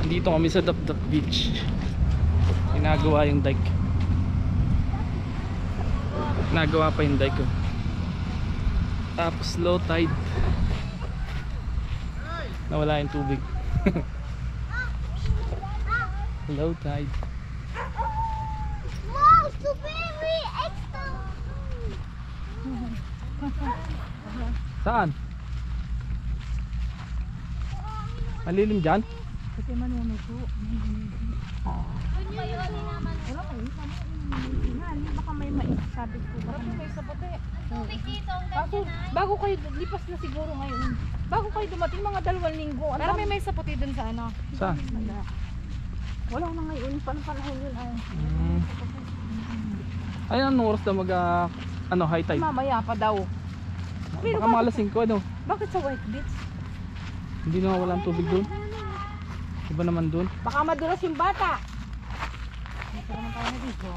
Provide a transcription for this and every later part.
Dito kami sa Dapdap Beach. Ginagawa yung dike. Ginagawa pa yung dike. Tapos low tide. Nawala yung tubig. Low tide. Wow, so very extra. Saan? Malilim dyan? Kasi manunod po. Baka may maisabi po. Baka may sapote. Tubig dito, ang Bago, ganda na. bago kayo, lipas na siguro ngayon. Bago kayo dumating, mga 2 linggo. Pero may sapote dun sa ano. Saan? Wala na ngayon. Panahon yun ay. Ay, anong oras na mag high tide? Mamaya pa daw. Baka mga alas 5 ano? Bakit sa White Beach? Hindi na walang tubig doon. Iba naman doon. Baka madulas yung bata. Dito naman tayo na dito.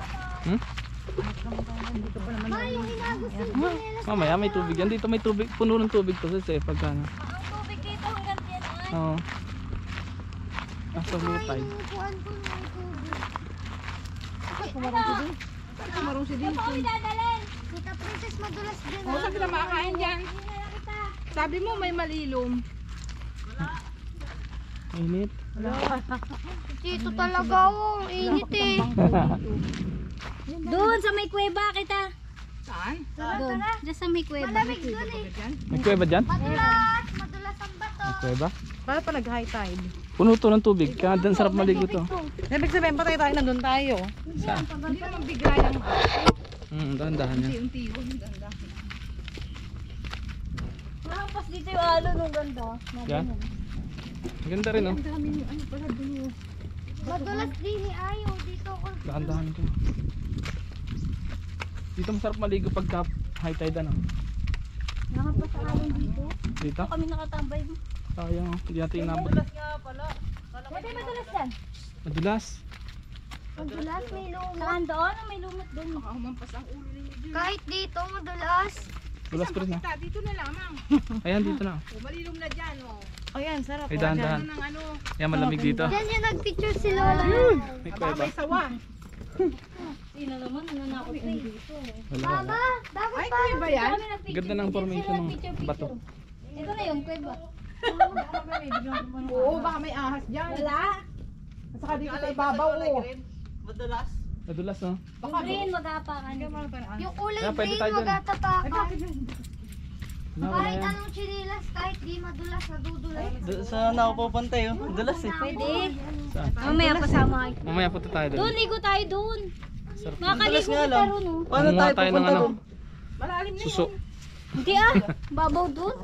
Dito pa naman. Ma, yung inagos yung chinelas. Mamaya may tubig yan. Dito may tubig. Puno ng tubig to kasi pagka ano. Ang tubig dito hanggang dyan ay. Oo. Nasa low tide. Inuupuan ko ng tubig. Kumarong si Din. Kumarong si Din. Saan pa dadalhin? Tita Princess, madulas dyan. O, saan kita makakain dyan? Hindi na lang kita. Sabi mo may malilom. Init. Dito talaga ako. Ang init eh. Doon sa may kuweba kita. Saan? Doon. Diyan sa may kuweba. Malamig doon eh. May kuweba dyan? Madulas. Madulas ang bato. May kuweba? Para pa nag-high tide. Puno to ng tubig. Kaya dan sarap maligo to. Ibig sabihin patay tayo nandun tayo. Saan? Hindi naman bigla yung Dahan-dahan yan. unti-unti yun. Ganda. Mahampas dito yung alo nung ganda. Yan. Ganda rin oh. Ang dami yung ano pala dun. Madulas din ni Ayo. Dito ako. Dahan-dahan ko. Dito masarap maligo pagka high tide ano. Nakapas sa alon dito. Dito? Kami nakatambay. Sayang oh. Hindi natin inabot. Pwede madulas yan. Madulas. Madulas may lumot. Saan doon? May lumot doon. Humampas ang ulo ninyo. Kahit dito madulas. Madulas pa rin ha. Dito na lamang. Ayan dito na. Malilom na dyan oh. Ayan, sarap. Ay dahan-dahan. Ng ano. Ayan malamig dito. Diyan yung nagpicture si Lola. May kuweba. May sawa. Sino naman nananakot na dito. Wala. Mama, dapat Ay, pa. kuya ba yan? Ganda ng formation ng bato. Ito na yung kuweba. Oo, baka may ahas dyan. Wala. At saka dito sa ibabaw oh. Madulas no? Yung green, mag-aapakan. Yung kulay Kaya pwede green, tayo dun. mag-aatapakan. Wala Kahit yan. anong chinilas, kahit di madulas, nadudulas. Saan ako pupunta yun? Dulas eh. Pwede. Saan? Mamaya pasama kayo. Mamaya punta tayo doon. Doon, ligo tayo doon. Sarap. Makakaligo nga kita lang. ron, oh. Paano Kumuha tayo tayo ng pupunta ano? doon? Malalim na Suso. Hindi ah, babaw doon.